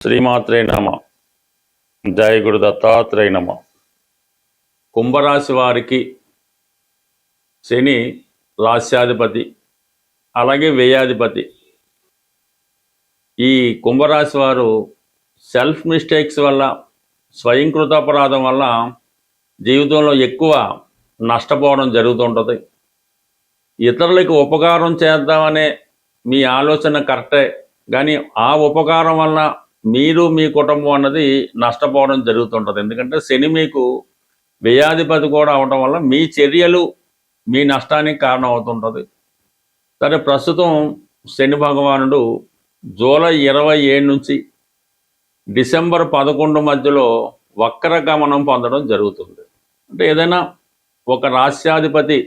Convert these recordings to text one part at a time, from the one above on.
శ్రీమాత్రే నమ. జయ గురు దత్తాత్రేయ నమ. కుంభరాశి వారికి శని రాశ్యాధిపతి, అలాగే వ్యయాధిపతి. ఈ కుంభరాశి వారు సెల్ఫ్ మిస్టేక్స్ వల్ల, స్వయంకృతాపరాధం వల్ల జీవితంలో ఎక్కువ నష్టపోవడం జరుగుతుంటుంది. ఇతరులకు ఉపకారం చేద్దామనే మీ ఆలోచన కరెక్టే, కానీ ఆ ఉపకారం వల్ల మీరు మీ కుటుంబం అన్నది నష్టపోవడం జరుగుతుంటుంది. ఎందుకంటే శని మీకు వ్యయాధిపతి కూడా అవడం వల్ల మీ చర్యలు మీ నష్టానికి కారణం అవుతుంటుంది. సరే, ప్రస్తుతం శని భగవానుడు జూలై 27 నుంచి డిసెంబర్ 11 మధ్యలో వక్ర గమనం పొందడం జరుగుతుంది. అంటే ఏదైనా ఒక రాశ్యాధిపతి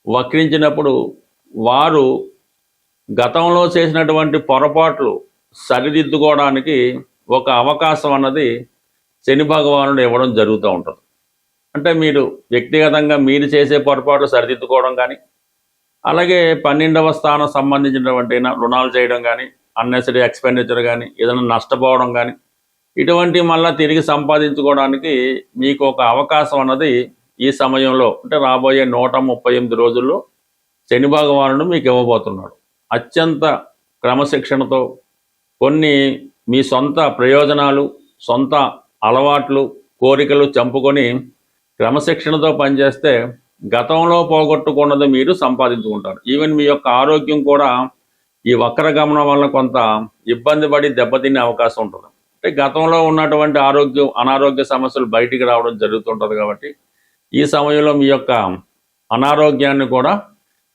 వక్రించినప్పుడు వారు గతంలో చేసినటువంటి పొరపాట్లు సరిదిద్దుకోవడానికి ఒక అవకాశం అన్నది శని భగవానుడు ఇవ్వడం జరుగుతూ ఉంటుంది. అంటే మీరు వ్యక్తిగతంగా మీరు చేసే పొరపాట్లు సరిదిద్దుకోవడం కానీ, అలాగే 12వ స్థానం సంబంధించినటువంటి రుణాలు చేయడం కానీ, అన్నెసరీ ఎక్స్పెండిచర్ కానీ, ఏదైనా నష్టపోవడం కానీ, ఇటువంటి మళ్ళీ తిరిగి సంపాదించుకోవడానికి మీకు ఒక అవకాశం అన్నది ఈ సమయంలో, అంటే రాబోయే 138 రోజుల్లో శని భగవానుడు మీకు ఇవ్వబోతున్నాడు. అత్యంత క్రమశిక్షణతో కొన్ని మీ సొంత ప్రయోజనాలు, సొంత అలవాట్లు, కోరికలు చంపుకొని క్రమశిక్షణతో పనిచేస్తే గతంలో పోగొట్టుకున్నది మీరు సంపాదించుకుంటారు. ఈవెన్ మీ యొక్క ఆరోగ్యం కూడా ఈ వక్ర గమనం వల్ల కొంత ఇబ్బంది పడి దెబ్బతినే అవకాశం ఉంటుంది. అంటే గతంలో ఉన్నటువంటి అనారోగ్య సమస్యలు బయటికి రావడం జరుగుతుంటుంది. కాబట్టి ఈ సమయంలో మీ యొక్క అనారోగ్యాన్ని కూడా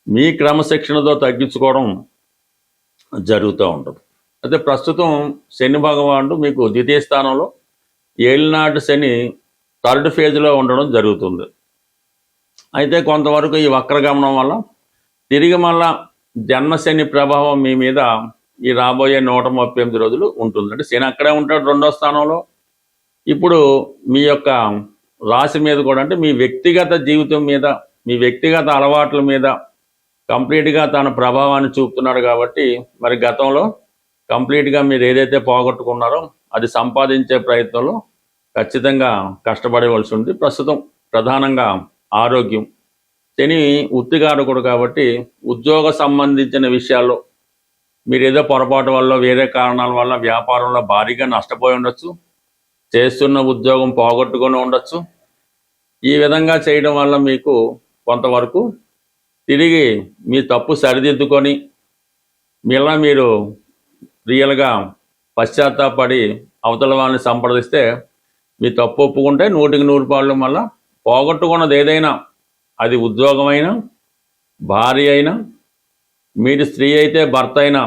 మీ క్రమశిక్షణతో తగ్గించుకోవడం జరుగుతూ ఉంటుంది. అయితే ప్రస్తుతం శని భగవానుడు మీకు ద్వితీయ స్థానంలో ఏలినాటి శని 3rd ఫేజ్లో ఉండడం జరుగుతుంది. అయితే కొంతవరకు ఈ వక్రగమనం వల్ల తిరిగి మళ్ళా జన్మశని ప్రభావం మీ మీద ఈ రాబోయే 138 రోజులు ఉంటుంది. అంటే శని అక్కడే ఉంటాడు 2వ స్థానంలో. ఇప్పుడు మీ యొక్క రాశి మీద కూడా, అంటే మీ వ్యక్తిగత జీవితం మీద, మీ వ్యక్తిగత అలవాట్ల మీద కంప్లీట్గా తన ప్రభావాన్ని చూపుతున్నాడు. కాబట్టి మరి గతంలో కంప్లీట్గా మీరు ఏదైతే పోగొట్టుకున్నారో అది సంపాదించే ప్రయత్నంలో ఖచ్చితంగా కష్టపడవలసి ఉంది. ప్రస్తుతం ప్రధానంగా ఆరోగ్యం. శని ఉత్తికారకుడు కాబట్టి ఉద్యోగ సంబంధించిన విషయాల్లో మీరు ఏదో పొరపాటు వల్ల, వేరే కారణాల వల్ల వ్యాపారంలో భారీగా నష్టపోయి ఉండొచ్చు, చేస్తున్న ఉద్యోగం పోగొట్టుకొని ఉండొచ్చు. ఈ విధంగా చేయడం వల్ల మీకు కొంతవరకు తిరిగి మీ తప్పు సరిదిద్దుకొని మీలా మీరు రియల్గా పశ్చాత్తాపడి అవతల వాళ్ళని సంప్రదిస్తే మీ తప్పు ఒప్పుకుంటే 100కి 100 పాళ్ళు మళ్ళీ పోగొట్టుకున్నది ఏదైనా, అది ఉద్యోగమైనా, భార్య అయినా, మీరు స్త్రీ అయితే భర్త అయినా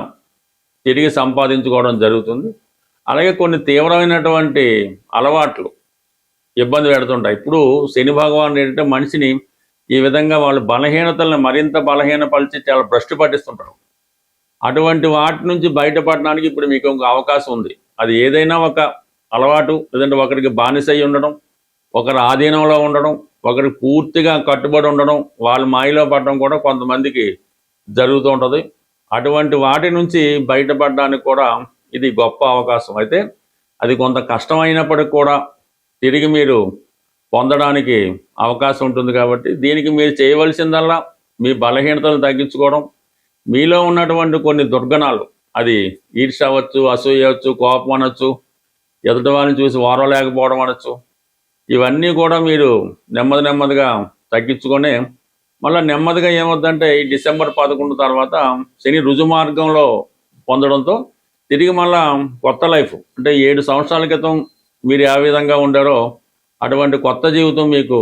తిరిగి సంపాదించుకోవడం జరుగుతుంది. అలాగే కొన్ని తీవ్రమైనటువంటి అలవాట్లు ఇబ్బంది పెడుతుంటాయి. ఇప్పుడు శని భగవానుడు ఏంటంటే మనిషిని ఈ విధంగా వాళ్ళ బలహీనతలను మరింత బలహీనపరిచి చాలా భ్రష్టు పట్టిస్తుంటారు. అటువంటి వాటి నుంచి బయటపడడానికి ఇప్పుడు మీకు ఒక అవకాశం ఉంది. అది ఏదైనా ఒక అలవాటు, లేదంటే ఒకరికి బానిసై ఉండడం, ఒకరి ఆధీనంలో ఉండడం, ఒకరికి పూర్తిగా కట్టుబడి ఉండడం, వాళ్ళ మాయలో పడడం కూడా కొంతమందికి జరుగుతూ ఉంటుంది. అటువంటి వాటి నుంచి బయటపడడానికి కూడా ఇది గొప్ప అవకాశం. అయితే అది కొంత కష్టమైనప్పటికి కూడా తిరిగి మీరు పొందడానికి అవకాశం ఉంటుంది. కాబట్టి దీనికి మీరు చేయవలసిందల్లా మీ బలహీనతలు తగ్గించుకోవడం, మీలో ఉన్నటువంటి కొన్ని దుర్గుణాలు, అది ఈర్ష్య అవ్వచ్చు, అసూయ అవ్వచ్చు, కోపం అనొచ్చు, ఎదుటి వాళ్ళని చూసి ఓర్వలేకపోవడం అనొచ్చు, ఇవన్నీ కూడా మీరు నెమ్మదిగా తగ్గించుకొని మళ్ళీ నెమ్మదిగా ఏమవుతుందంటే ఈ డిసెంబర్ 11 తర్వాత శని రుజుమార్గంలో పొందడంతో తిరిగి మళ్ళా కొత్త లైఫ్, అంటే 7 సంవత్సరాల క్రితం మీరు ఏ విధంగా ఉండారో అటువంటి కొత్త జీవితం మీకు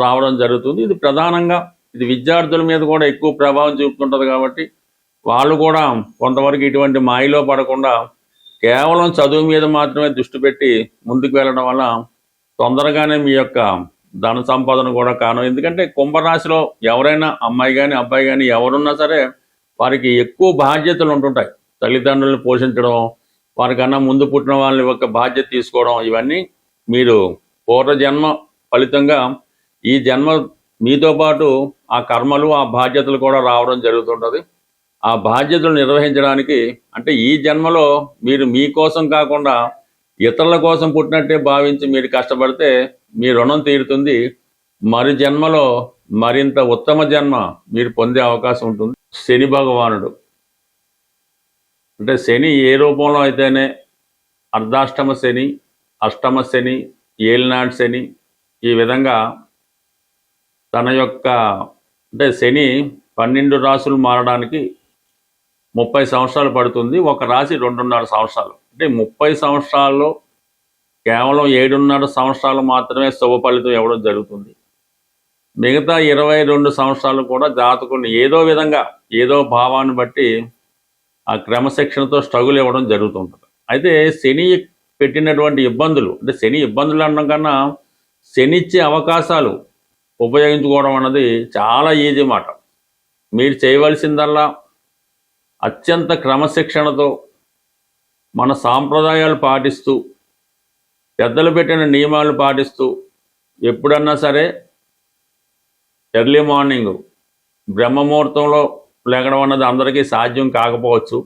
రావడం జరుగుతుంది. ఇది ప్రధానంగా ఇది విద్యార్థుల మీద కూడా ఎక్కువ ప్రభావం చూపుతుంటుంది. కాబట్టి వాళ్ళు కూడా కొంతవరకు ఇటువంటి మాయలో పడకుండా కేవలం చదువు మీద మాత్రమే దృష్టి పెట్టి ముందుకు వెళ్ళడం వల్ల తొందరగానే మీ యొక్క ధన సంపాదన కూడా కారణం. ఎందుకంటే కుంభరాశిలో ఎవరైనా అమ్మాయి కానీ అబ్బాయి కానీ ఎవరున్నా సరే వారికి ఎక్కువ బాధ్యతలు ఉంటుంటాయి. తల్లిదండ్రులను పోషించడం, వారికన్నా ముందు పుట్టిన వాళ్ళని ఒక బాధ్యత తీసుకోవడం, ఇవన్నీ మీరు పూర్వజన్మ ఫలితంగా ఈ జన్మ మీతో పాటు ఆ కర్మలు, ఆ బాధ్యతలు కూడా రావడం జరుగుతుంటుంది. ఆ బాధ్యతలు నిర్వహించడానికి, అంటే ఈ జన్మలో మీరు మీకోసం కాకుండా ఇతరుల కోసం పుట్టినట్టే భావించి మీరు కష్టపడితే మీ రుణం తీరుతుంది. మరి జన్మలో మరింత ఉత్తమ జన్మ మీరు పొందే అవకాశం ఉంటుంది. శని భగవానుడు అంటే శని ఏ రూపంలో అయితేనే అర్ధాష్టమ శని, అష్టమ శని, ఏలినాటి శని, ఈ విధంగా తన యొక్క అంటే శని 12 రాసులు మారడానికి 30 సంవత్సరాలు పడుతుంది. ఒక రాశి 2.5 సంవత్సరాలు. అంటే 30 సంవత్సరాల్లో కేవలం 7.5 సంవత్సరాలు మాత్రమే శుభ ఫలితం ఇవ్వడం జరుగుతుంది. మిగతా 22 సంవత్సరాలు కూడా జాతకుని ఏదో విధంగా ఏదో భావాన్ని బట్టి ఆ క్రమశిక్షణతో స్ట్రగుల్ ఇవ్వడం జరుగుతుంటుంది. అయితే శని పెట్టినటువంటి ఇబ్బందులు, అంటే శని ఇబ్బందులు అనడం కన్నా శని ఇచ్చే అవకాశాలు ఉపయోగించుకోవడం అన్నది చాలా ఈజీ మాట. మీరు చేయవలసిందల్లా అత్యంత క్రమశిక్షణతో మన సాంప్రదాయాలు పాటిస్తూ, పెద్దలు పెట్టిన నియమాలు పాటిస్తూ, ఎప్పుడన్నా సరే ఎర్లీ మార్నింగ్ బ్రహ్మముహూర్తంలో లేగడం అన్నది అందరికీ సాధ్యం కాకపోవచ్చు.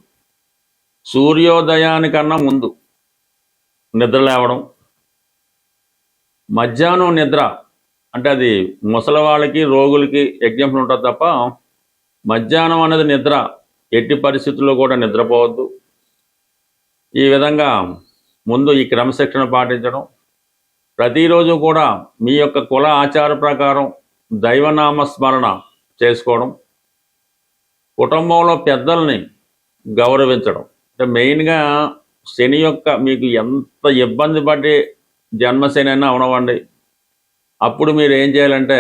సూర్యోదయానికన్నా ముందు నిద్ర లేవడం, మధ్యాహ్నం నిద్ర అంటే అది ముసలి వాళ్ళకి రోగులకి ఎగ్జాంపుల్ ఉంటుంది తప్ప మధ్యాహ్నం అనేది నిద్ర ఎట్టి పరిస్థితుల్లో కూడా నిద్రపోవద్దు. ఈ విధంగా ముందు ఈ క్రమశిక్షణ పాటించడం, ప్రతిరోజు కూడా మీ యొక్క కుల ఆచార ప్రకారం దైవనామ స్మరణ చేసుకోవడం, కుటుంబంలో పెద్దల్ని గౌరవించడం. అంటే మెయిన్గా శని యొక్క మీకు ఎంత ఇబ్బంది పడి జన్మశని అయినా అవనవండి, అప్పుడు మీరు ఏం చేయాలంటే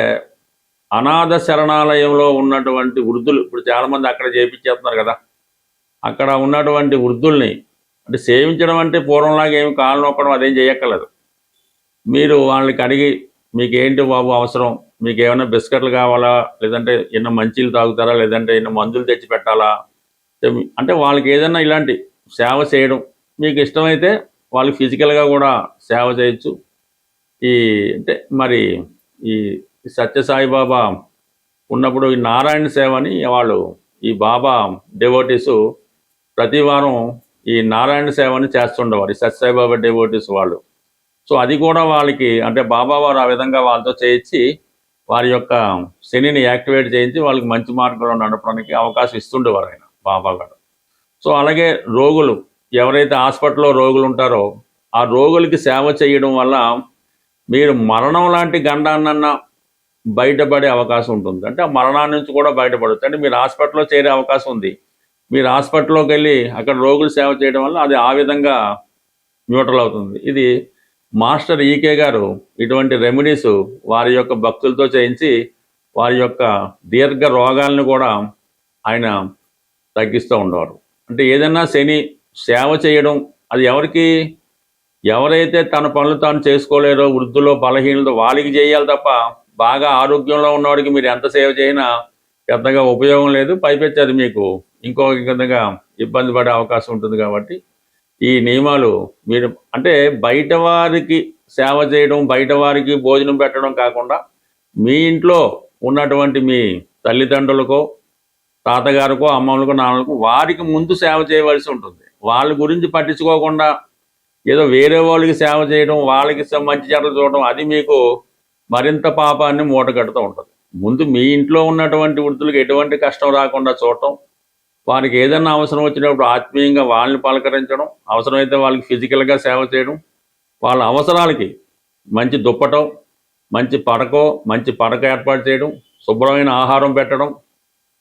అనాథ శరణాలయంలో ఉన్నటువంటి వృద్ధులు, ఇప్పుడు చాలామంది అక్కడ చేయించేస్తున్నారు కదా, అక్కడ ఉన్నటువంటి వృద్ధుల్ని అంటే సేవించడం అంటే పూర్వంలాగా ఏమి కాళ్ళు నొక్కడం అదేం చేయక్కర్లేదు. మీరు వాళ్ళకి అడిగి మీకేంటి బాబు అవసరం, మీకు ఏమైనా బిస్కెట్లు కావాలా, లేదంటే ఎన్నో మంచీలు తాగుతారా, లేదంటే ఎన్నో మందులు తెచ్చి పెట్టాలా, అంటే వాళ్ళకి ఏదైనా ఇలాంటి సేవ చేయడం మీకు ఇష్టమైతే వాళ్ళకి ఫిజికల్గా కూడా సేవ చేయొచ్చు. ఈ అంటే మరి ఈ సత్యసాయిబాబా ఉన్నప్పుడు ఈ నారాయణ సేవ అని వాళ్ళు ఈ బాబా డెవోటీసు ప్రతి వారం ఈ నారాయణ సేవని చేస్తుండేవారు ఈ సత్యసాయిబాబా డెవోటీస్ వాళ్ళు. సో అది కూడా వాళ్ళకి అంటే బాబా వారు ఆ విధంగా వాళ్ళతో చేయించి వారి యొక్క శనిని యాక్టివేట్ చేయించి వాళ్ళకి మంచి మార్గంలో నడపడానికి అవకాశం ఇస్తుండేవారు ఆయన బాబా గారు. సో అలాగే రోగులు ఎవరైతే హాస్పిటల్లో రోగులు ఉంటారో ఆ రోగులకి సేవ చేయడం వల్ల మీరు మరణం లాంటి గండాన్నన్నా బయటపడే అవకాశం ఉంటుంది. అంటే ఆ మరణాన్ని నుంచి కూడా బయటపడవచ్చు. అంటే మీరు హాస్పిటల్లో చేరే అవకాశం ఉంది, మీరు హాస్పిటల్లోకి వెళ్ళి అక్కడ రోగులు సేవ చేయడం వల్ల అది ఆ విధంగా న్యూట్రల్ అవుతుంది. ఇది మాస్టర్ ఈకే గారు ఇటువంటి రెమెడీస్ వారి యొక్క భక్తులతో చేయించి వారి యొక్క దీర్ఘ రోగాలను కూడా ఆయన తగ్గిస్తూ ఉండేవారు. అంటే ఏదైనా శని సేవ చేయడం అది ఎవరైతే తన పనులు తాను చేసుకోలేరో వృద్ధులో బలహీనతో వాళ్ళకి చేయాలి తప్ప బాగా ఆరోగ్యంలో ఉన్నవాడికి మీరు ఎంత సేవ చేసినా పెద్దగా ఉపయోగం లేదు. పైపెచ్చి అది మీకు ఇంకో విధంగా ఇబ్బంది పడే అవకాశం ఉంటుంది. కాబట్టి ఈ నియమాలు మీరు అంటే బయట వారికి సేవ చేయడం, బయట వారికి భోజనం పెట్టడం కాకుండా మీ ఇంట్లో ఉన్నటువంటి మీ తల్లిదండ్రులకో తాతగారికో అమ్మమ్మలకో నాన్నలకో వారికి ముందు సేవ చేయవలసి ఉంటుంది. వాళ్ళ గురించి పట్టించుకోకుండా ఏదో వేరే వాళ్ళకి సేవ చేయడం, వాళ్ళకి మంచి చెడ్డలు చూడడం అది మీకు మరింత పాపాన్ని మూటగడుతూ ఉంటుంది. ముందు మీ ఇంట్లో ఉన్నటువంటి వృద్ధులకు ఎటువంటి కష్టం రాకుండా చూడటం, వారికి ఏదైనా అవసరం వచ్చినప్పుడు ఆత్మీయంగా వాళ్ళని పలకరించడం, అవసరమైతే వాళ్ళకి ఫిజికల్గా సేవ చేయడం, వాళ్ళ అవసరాలకి మంచి దుప్పటం, మంచి పడక ఏర్పాటు చేయడం, శుభ్రమైన ఆహారం పెట్టడం,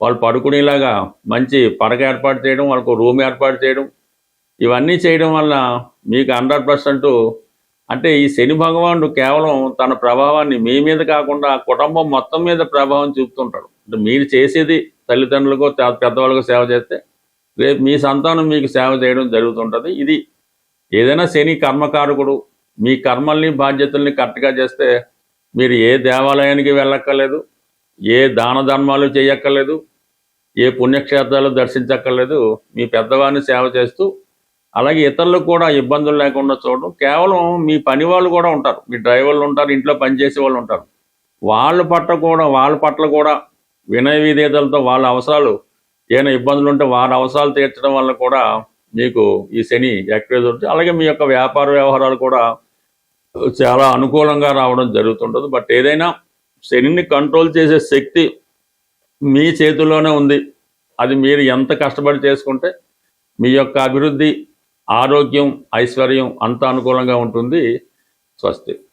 వాళ్ళు పడుకునేలాగా మంచి పడక ఏర్పాటు చేయడం, వాళ్ళకు రూమ్ ఏర్పాటు చేయడం, ఇవన్నీ చేయడం వల్ల మీకు 100% అంటే ఈ శని భగవానుడు కేవలం తన ప్రభావాన్ని మీ మీద కాకుండా కుటుంబం మొత్తం మీద ప్రభావం చూపుతుంటాడు. అంటే మీరు చేసేది తల్లిదండ్రులకో పెద్దవాళ్ళకో సేవ చేస్తే రేపు మీ సంతానం మీకు సేవ చేయడం జరుగుతుంటుంది. ఇది ఏదైనా శని కర్మకారకుడు. మీ కర్మల్ని బాధ్యతల్ని కరెక్ట్గా చేస్తే మీరు ఏ దేవాలయానికి వెళ్ళక్కర్లేదు, ఏ దాన ధర్మాలు చేయక్కర్లేదు, ఏ పుణ్యక్షేత్రాలు దర్శించక్కర్లేదు. మీ పెద్దవారిని సేవ చేస్తూ అలాగే ఇతరులకు కూడా ఇబ్బందులు లేకుండా చూడడం. కేవలం మీ పని వాళ్ళు కూడా ఉంటారు, మీ డ్రైవర్లు ఉంటారు, ఇంట్లో పనిచేసే వాళ్ళు ఉంటారు, వాళ్ళ పట్ల కూడా వినయ విధేయతలతో వాళ్ళ అవసరాలు ఏమైనా ఇబ్బందులు ఉంటే వారి అవసరాలు తీర్చడం వల్ల కూడా మీకు ఈ శని యాక్టివేట్ అవుతుంది. అలాగే మీ యొక్క వ్యాపార వ్యవహారాలు కూడా చాలా అనుకూలంగా రావడం జరుగుతుంటుంది. బట్ ఏదైనా శనిని కంట్రోల్ చేసే శక్తి మీ చేతుల్లోనే ఉంది. అది మీరు ఎంత కష్టపడి చేసుకుంటే మీ యొక్క అభివృద్ధి, ఆరోగ్యం, ఐశ్వర్యం అంత అనుకూలంగా ఉంటుంది. స్వస్తి.